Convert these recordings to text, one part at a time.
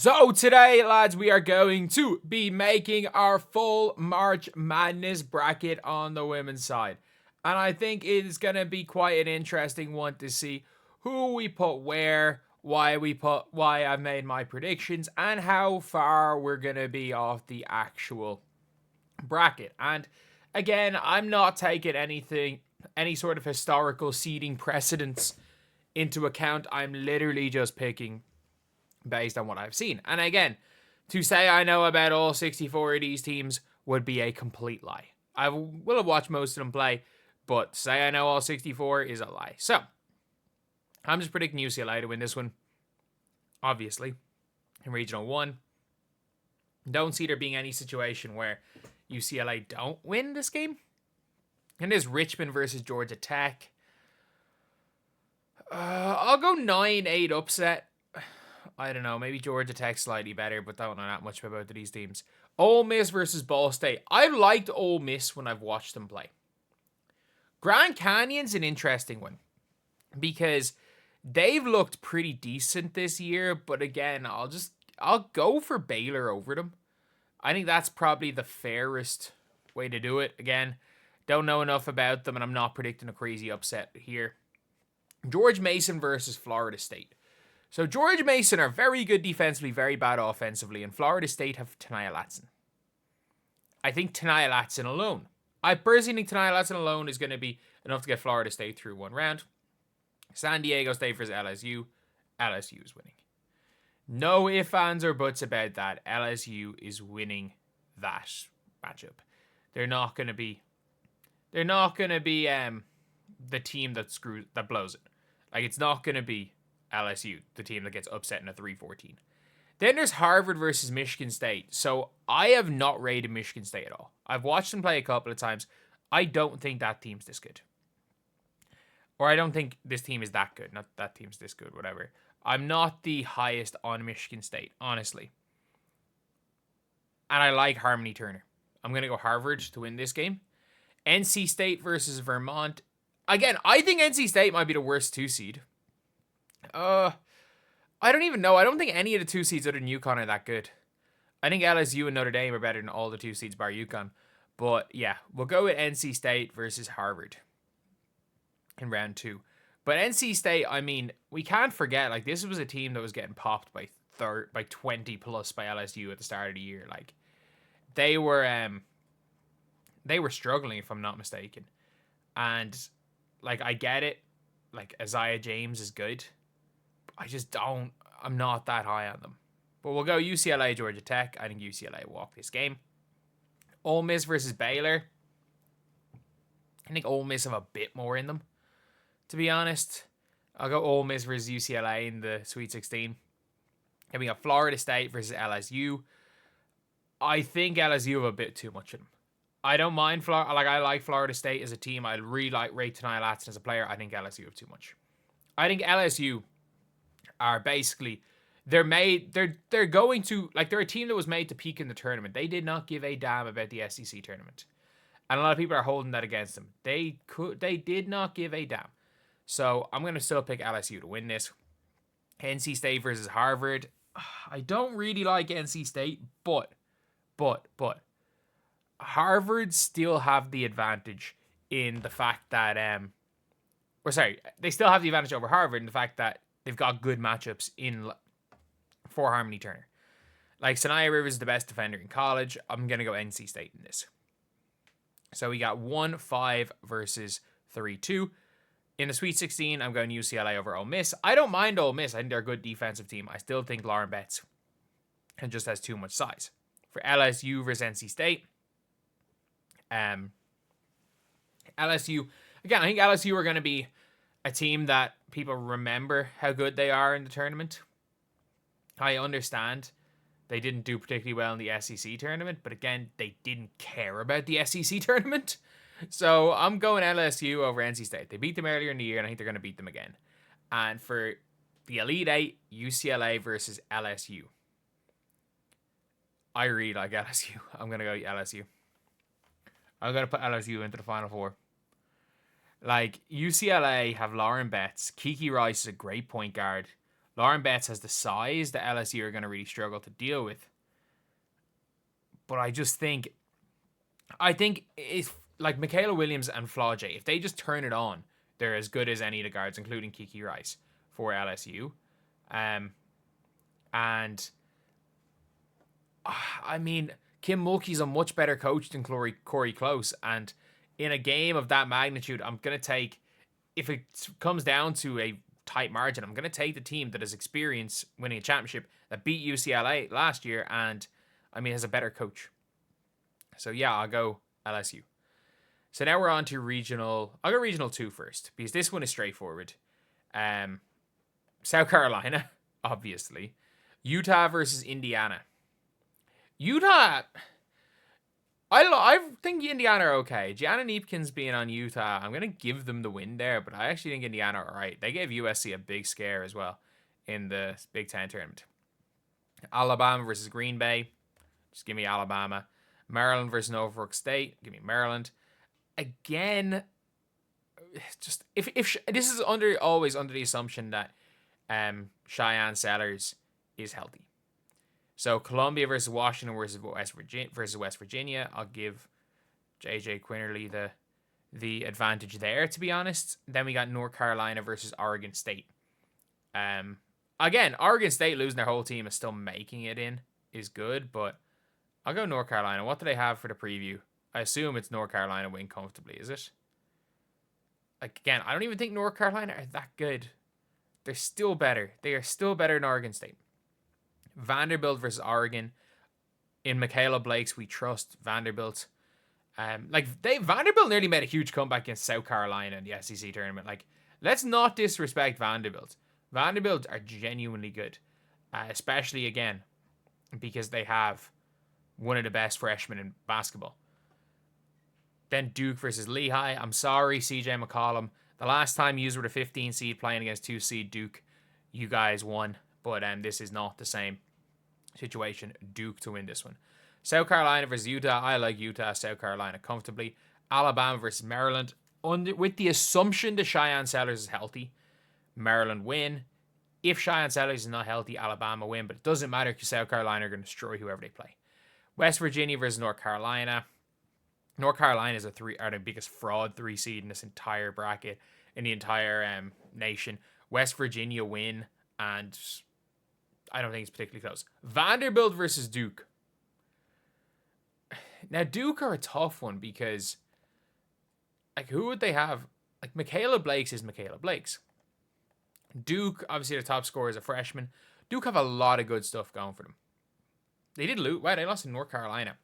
So today, lads, we are going to be making our full March Madness bracket on the women's side. And I think it is going to be quite an interesting one to see who we put where, why I've made my predictions, and how far we're going to be off the actual bracket. And again, I'm not taking any sort of historical seeding precedence into account. I'm literally just picking based on what I've seen. And again, to say I know about all 64 of these teams would be a complete lie. I will have watched most of them play, but to say I know all 64 is a lie. So, I'm just predicting UCLA to win this one, obviously, in Regional 1. Don't see there being any situation where UCLA don't win this game. And there's Richmond versus Georgia Tech. I'll go 9-8 upset. I don't know, maybe Georgia Tech slightly better, but don't know that much about these teams. Ole Miss versus Ball State. I've liked Ole Miss when I've watched them play. Grand Canyon's an interesting one because they've looked pretty decent this year, but again, I'll go for Baylor over them. I think that's probably the fairest way to do it. Again, don't know enough about them, and I'm not predicting a crazy upset here. George Mason versus Florida State. So George Mason are very good defensively, very bad offensively, and Florida State have Tania Latson. I think Tania Latson alone. I personally think Tania Latson alone is going to be enough to get Florida State through one round. San Diego State versus LSU. LSU is winning. No ifs, ands, or buts about that. LSU is winning that matchup. They're not going to be the team that blows it. Like, it's not going to be LSU, the team that gets upset in a 3-14. Then there's Harvard versus Michigan State. So I have not rated Michigan State at all. I've watched them play a couple of times. I don't think that team's this good. Or I don't think this team is that good. Not that team's this good, whatever. I'm not the highest on Michigan State, honestly. And I like Harmony Turner. I'm going to go Harvard to win this game. NC State versus Vermont. Again, I think NC State might be the worst 2 seed. I don't even know. I don't think any of the 2 seeds other than UConn are that good. I think LSU and Notre Dame are better than all the 2 seeds bar UConn. But yeah, we'll go with NC State versus Harvard in round 2. But NC State, I mean, we can't forget, like, this was a team that was getting popped by 20 plus by LSU at the start of the year. Like, they were struggling, if I'm not mistaken. And like, I get it. Like, Isaiah James is good. I'm not that high on them. But we'll go UCLA, Georgia Tech. I think UCLA walk this game. Ole Miss versus Baylor. I think Ole Miss have a bit more in them, to be honest. I'll go Ole Miss versus UCLA in the Sweet 16. Then we got Florida State versus LSU. I think LSU have a bit too much in them. I don't mind Florida. I like Florida State as a team. I really like Ray Tania Latson as a player. I think LSU have too much. I think LSU are basically, they're going to, like, they're a team that was made to peak in the tournament. They did not give a damn about the SEC tournament. And a lot of people are holding that against them. They did not give a damn. So I'm going to still pick LSU to win this. NC State versus Harvard. I don't really like NC State, but Harvard still have the advantage in the fact that, they still have the advantage over Harvard in the fact that they've got good matchups for Harmony Turner. Like, Sanaya Rivers is the best defender in college. I'm going to go NC State in this. So we got 1-5 versus 3-2. In the Sweet 16, I'm going UCLA over Ole Miss. I don't mind Ole Miss. I think they're a good defensive team. I still think Lauren Betts just has too much size. For LSU versus NC State, LSU, again, I think LSU are going to be a team that people remember how good they are in the tournament. I understand they didn't do particularly well in the SEC tournament, but again, they didn't care about the SEC tournament. So I'm going LSU over NC State. They beat them earlier in the year, and I think they're going to beat them again. And for the Elite Eight, UCLA versus LSU. I really like LSU. I'm going to go LSU. I'm going to put LSU into the Final Four. Like, UCLA have Lauren Betts. Kiki Rice is a great point guard. Lauren Betts has the size that LSU are going to really struggle to deal with. But I think if like Michaela Williams and Flau'jae, if they just turn it on, they're as good as any of the guards, including Kiki Rice for LSU. And I mean, Kim Mulkey's a much better coach than Corey Close, and in a game of that magnitude, I'm gonna take, if it comes down to a tight margin, I'm gonna take the team that has experience winning a championship, that beat UCLA last year, and I mean has a better coach. So yeah, I'll go LSU. So now we're on to regional. I'll go regional 2 first, because this one is straightforward. South Carolina, obviously. Utah versus Indiana. Utah, I think Indiana are okay. Gianna Neepkins being on Utah, I'm going to give them the win there, but I actually think Indiana are alright. They gave USC a big scare as well in the Big Ten tournament. Alabama versus Green Bay. Just give me Alabama. Maryland versus Norfolk State. Give me Maryland. Again, just if this is always under the assumption that Cheyenne Sellers is healthy. So Columbia versus Washington versus West Virginia. I'll give JJ Quinterly the advantage there, to be honest. Then we got North Carolina versus Oregon State. Again, Oregon State losing their whole team and still making it in is good, but I'll go North Carolina. What do they have for the preview? I assume it's North Carolina win comfortably, is it? Like, again, I don't even think North Carolina are that good. They're still better. They are still better than Oregon State. Vanderbilt versus Oregon. In Michaela Blake's, we trust Vanderbilt. Vanderbilt nearly made a huge comeback against South Carolina in the SEC tournament. Like, let's not disrespect Vanderbilt. Vanderbilt are genuinely good, especially again because they have one of the best freshmen in basketball. Then Duke versus Lehigh. I'm sorry, CJ McCollum. The last time you were the 15 seed playing against 2 seed Duke, you guys won. But this is not the same situation. Duke to win this one. South Carolina versus Utah. I like Utah, South Carolina comfortably. Alabama versus Maryland. With the assumption that Cheyenne Sellers is healthy, Maryland win. If Cheyenne Sellers is not healthy, Alabama win. But it doesn't matter because South Carolina are going to destroy whoever they play. West Virginia versus North Carolina. North Carolina is the biggest fraud 3 seed in this entire bracket, in the entire nation. West Virginia win, and I don't think it's particularly close. Vanderbilt versus Duke. Now, Duke are a tough one because, like, who would they have? Like, Michaela Blake's is Michaela Blake's. Duke, obviously, the top scorer is a freshman. Duke have a lot of good stuff going for them. They did lose. Wow, they lost to North Carolina.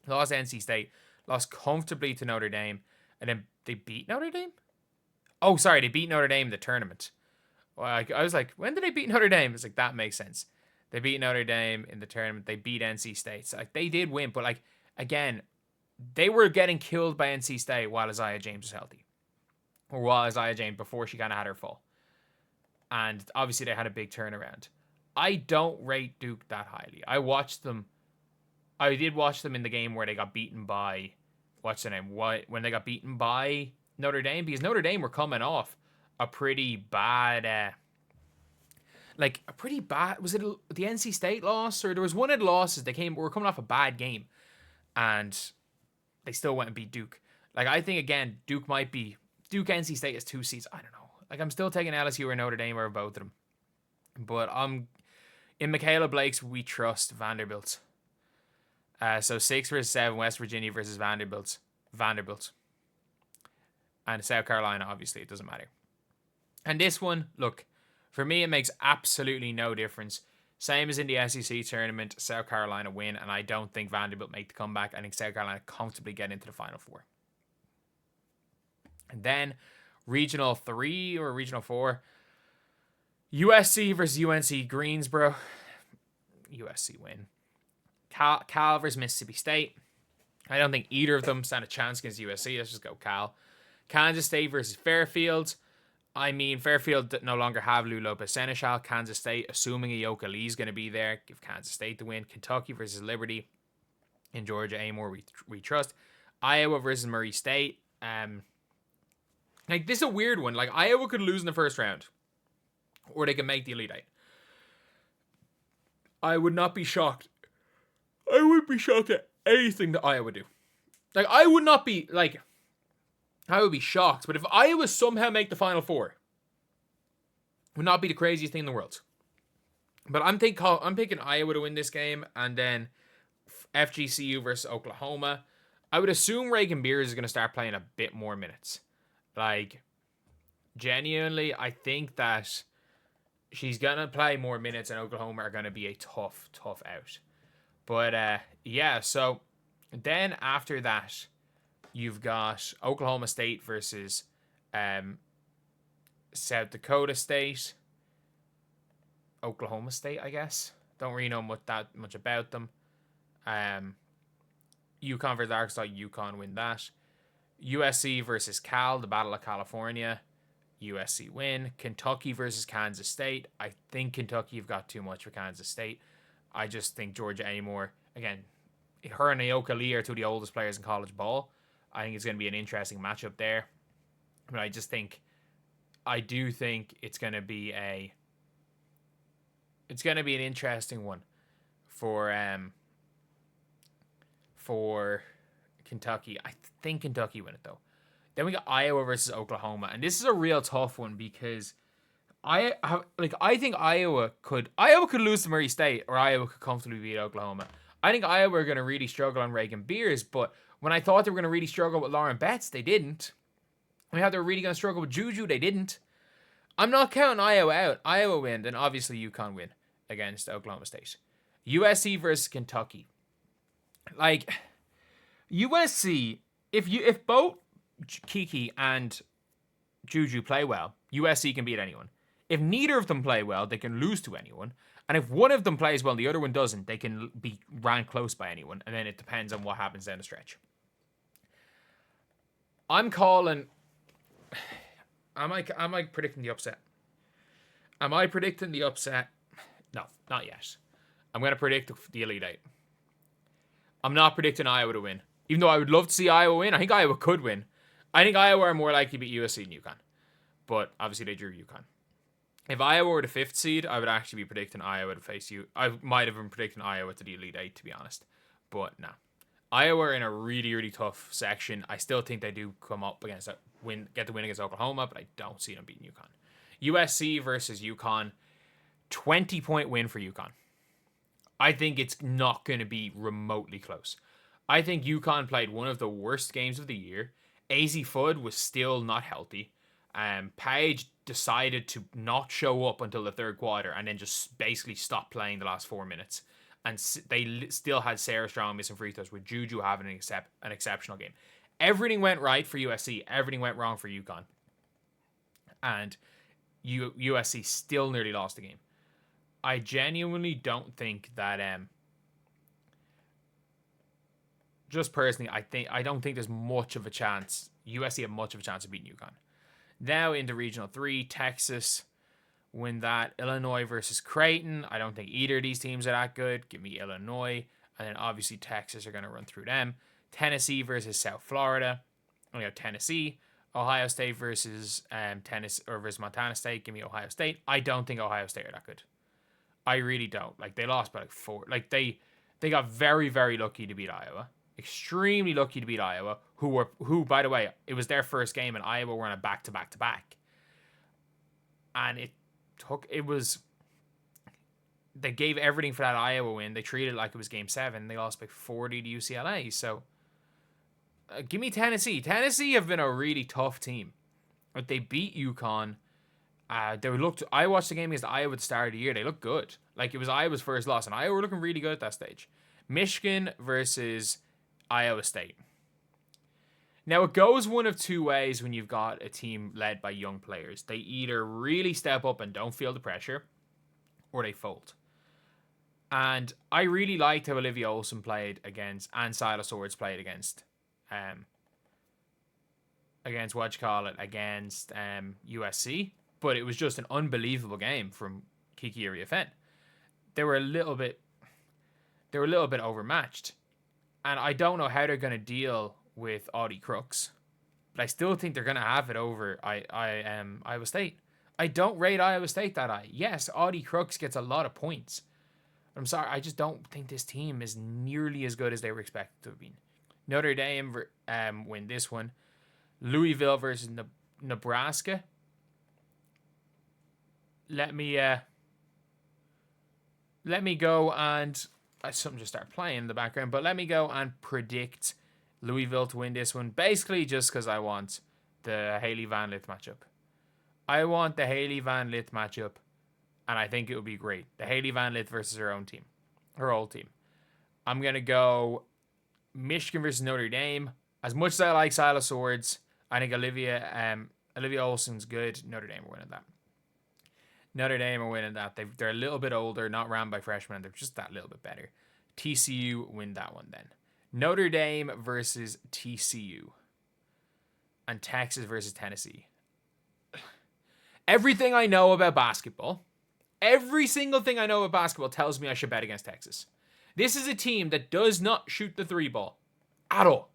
Lost to NC State. Lost comfortably to Notre Dame. And then they beat Notre Dame? Oh, sorry, they beat Notre Dame in the tournament. Well, I was like, when did they beat Notre Dame? It's like, that makes sense. They beat Notre Dame in the tournament. They beat NC State. So, like, they did win. But, like, again, they were getting killed by NC State while Isaiah James was healthy. Or while Isaiah James, before she kind of had her fall. And obviously they had a big turnaround. I don't rate Duke that highly. I did watch them in the game where they got beaten by, what's the name? When they got beaten by Notre Dame, because Notre Dame were coming off a pretty bad, was it the NC State loss? Or there was one of the losses, were coming off a bad game. And they still went and beat Duke. Like, I think, again, Duke NC State is 2 seeds. I don't know. Like, I'm still taking LSU or Notre Dame or both of them. But in Michaela Blake's, we trust Vanderbilt. So 6 versus 7, West Virginia versus Vanderbilt. And South Carolina, obviously, it doesn't matter. And this one, look, for me, it makes absolutely no difference. Same as in the SEC tournament, South Carolina win, and I don't think Vanderbilt make the comeback. I think South Carolina comfortably get into the Final Four. And then Regional 3 or Regional 4, USC versus UNC Greensboro. USC win. Cal versus Mississippi State. I don't think either of them stand a chance against USC. Let's just go Cal. Kansas State versus Fairfield. I mean, Fairfield no longer have Lou Lopez-Seneschal. Kansas State, assuming Ayoka Lee's going to be there, give Kansas State the win. Kentucky versus Liberty. In Georgia, Amore, we trust. Iowa versus Murray State. Like, this is a weird one. Like, Iowa could lose in the first round, or they can make the Elite Eight. I would not be shocked. I would be shocked at anything that Iowa do. Like, I would not be, like, I would be shocked. But if Iowa somehow make the Final Four, it would not be the craziest thing in the world. But I'm picking Iowa to win this game, and then FGCU versus Oklahoma. I would assume Reagan Beers is going to start playing a bit more minutes. Like, genuinely, I think that she's going to play more minutes, and Oklahoma are going to be a tough out. But, yeah, so then after that, you've got Oklahoma State versus South Dakota State. Oklahoma State, I guess. Don't really know that much about them. UConn versus Arkansas. UConn win that. USC versus Cal, the Battle of California. USC win. Kentucky versus Kansas State. I think Kentucky have got too much for Kansas State. I just think Georgia Amore, again, her and Aoka Lee are two of the oldest players in college ball. I think it's going to be an interesting matchup there. But I do think it's going to be an interesting one for Kentucky. I think Kentucky win it though. Then we got Iowa versus Oklahoma, and this is a real tough one because I think Iowa could lose to Murray State, or Iowa could comfortably beat Oklahoma. I think Iowa are going to really struggle on Reagan Beers, but when I thought they were going to really struggle with Lauren Betts, they didn't. I thought they were really going to struggle with Juju, they didn't. I'm not counting Iowa out. Iowa win, then obviously UConn win against Oklahoma State. USC versus Kentucky. Like, USC, if both Kiki and Juju play well, USC can beat anyone. If neither of them play well, they can lose to anyone. And if one of them plays well, the other one doesn't, they can be ran close by anyone. And then it depends on what happens down the stretch. I'm calling... Am I predicting the upset? Am I predicting the upset? No, not yet. I'm going to predict the Elite Eight. I'm not predicting Iowa to win. Even though I would love to see Iowa win, I think Iowa could win. I think Iowa are more likely to beat USC than UConn. But obviously they drew UConn. If Iowa were the 5th seed, I would actually be predicting Iowa to face you. I might have been predicting Iowa to the Elite Eight, to be honest. But no. Iowa are in a really, really tough section. I still think they do come up against get the win against Oklahoma, but I don't see them beating UConn. USC versus UConn. 20-point win for UConn. I think it's not going to be remotely close. I think UConn played one of the worst games of the year. AZ Fudd was still not healthy. Page decided to not show up until the third quarter and then just basically stop playing the last 4 minutes. And they still had Sarah Strong missing free throws with Juju having an exceptional game. Everything went right for USC. Everything went wrong for UConn. And USC still nearly lost the game. I genuinely don't think that... just personally, I don't think there's much of a chance. USC have much of a chance of beating UConn. Now into Regional 3, Texas win that. Illinois versus Creighton. I don't think either of these teams are that good. Give me Illinois. And then obviously Texas are going to run through them. Tennessee versus South Florida. We have Tennessee. Ohio State versus versus Montana State. Give me Ohio State. I don't think Ohio State are that good. I really don't. Like, they lost by 4. Like, they got very, very lucky to beat Iowa. Extremely lucky to beat Iowa, who by the way, it was their first game and Iowa were on a back-to-back-to-back. And they gave everything for that Iowa win. They treated it like it was game 7. They lost by 40 to UCLA. So give me Tennessee. Tennessee have been a really tough team. But they beat UConn. I watched the game against Iowa at the start of the year. They looked good. Like, it was Iowa's first loss, and Iowa were looking really good at that stage. Michigan versus Iowa State. Now, it goes one of two ways when you've got a team led by young players. They either really step up and don't feel the pressure, or they fold. And I really liked how Olivia Olson played against, and Silas Swords played against USC. But it was just an unbelievable game from Kiki Iriafen. They were a little bit overmatched. And I don't know how they're going to deal with Audie Crooks. But I still think they're going to have it over Iowa State. I don't rate Iowa State that high. Yes, Audie Crooks gets a lot of points. I'm sorry, I just don't think this team is nearly as good as they were expected to have been. Notre Dame win this one. Louisville versus Nebraska. Let me go and something just start playing in the background, but let me go and predict Louisville to win this one. Basically, just because I want the Haley Van Lith matchup. I want the Haley Van Lith matchup, and I think it would be great. The Haley Van Lith versus her old team. I'm gonna go Michigan versus Notre Dame. As much as I like Silas Swords, I think Olivia Olson's good. Notre Dame are winning that. They're a little bit older, not ran by freshmen, and they're just that little bit better. TCU win that one then. Notre Dame versus TCU. And Texas versus Tennessee. Everything I know about basketball, every single thing I know about basketball tells me I should bet against Texas. This is a team that does not shoot the three ball at all.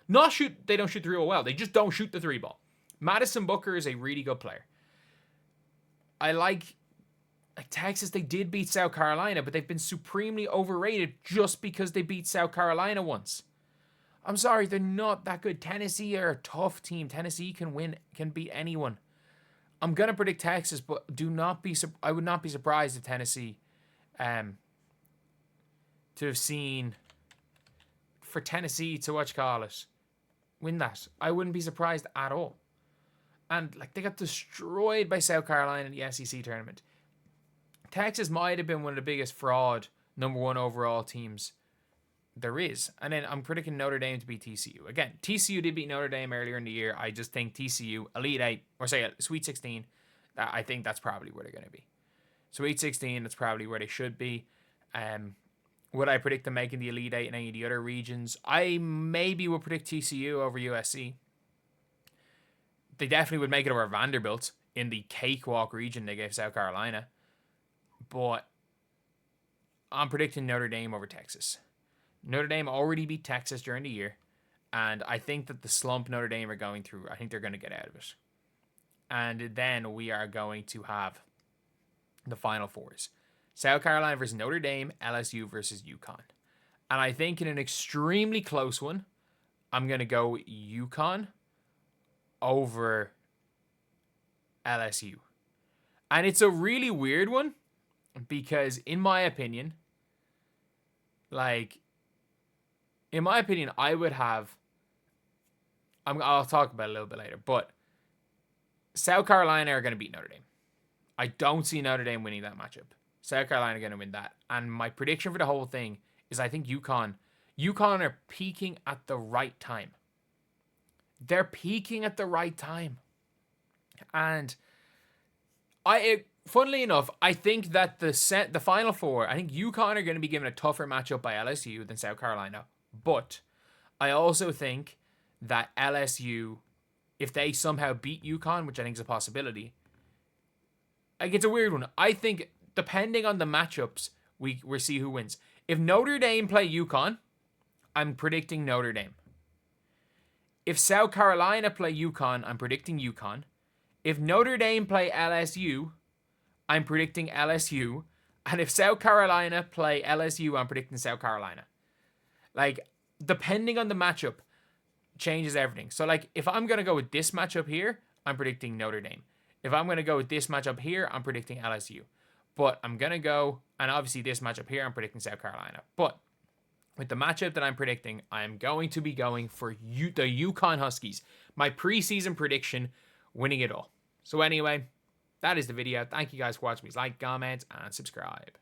They don't shoot the three ball well. They just don't shoot the three ball. Madison Booker is a really good player. I like Texas. They did beat South Carolina, but they've been supremely overrated just because they beat South Carolina once. I'm sorry, they're not that good. Tennessee are a tough team. Tennessee can beat anyone. I'm gonna predict Texas, but I would not be surprised if Tennessee, to have seen, for Tennessee to win that. I wouldn't be surprised at all. And they got destroyed by South Carolina in the SEC tournament. Texas might have been one of the biggest fraud number 1 overall teams there is. And then I'm predicting Notre Dame to beat TCU. Again, TCU did beat Notre Dame earlier in the year. I just think TCU, Sweet 16, I think that's probably where they're going to be. Sweet 16, that's probably where they should be. Would I predict them making the Elite Eight in any of the other regions? I maybe would predict TCU over USC. They definitely would make it over Vanderbilt in the cakewalk region they gave South Carolina. But I'm predicting Notre Dame over Texas. Notre Dame already beat Texas during the year. And I think that the slump Notre Dame are going through, I think they're going to get out of it. And then we are going to have the Final Fours. South Carolina versus Notre Dame, LSU versus UConn. And I think in an extremely close one, I'm going to go UConn over LSU. And it's a really weird one because in my opinion, I would have, I'll talk about it a little bit later, but South Carolina are going to beat Notre Dame. I don't see Notre Dame winning that matchup. South Carolina are going to win that. And my prediction for the whole thing is I think UConn are peaking at the right time. They're peaking at the right time. And funnily enough, I think that the Final Four, I think UConn are going to be given a tougher matchup by LSU than South Carolina. But I also think that LSU, if they somehow beat UConn, which I think is a possibility, it's a weird one. I think depending on the matchups, we see who wins. If Notre Dame play UConn, I'm predicting Notre Dame. If South Carolina play UConn, I'm predicting UConn. If Notre Dame play LSU, I'm predicting LSU. And if South Carolina play LSU, I'm predicting South Carolina. Depending on the matchup, changes everything. So, if I'm going to go with this matchup here, I'm predicting Notre Dame. If I'm going to go with this matchup here, I'm predicting LSU. But I'm going to go, and obviously this matchup here, I'm predicting South Carolina. But with the matchup that I'm predicting, I'm going to be going for the UConn Huskies. My preseason prediction, winning it all. So anyway, that is the video. Thank you guys for watching. Please like, comment, and subscribe.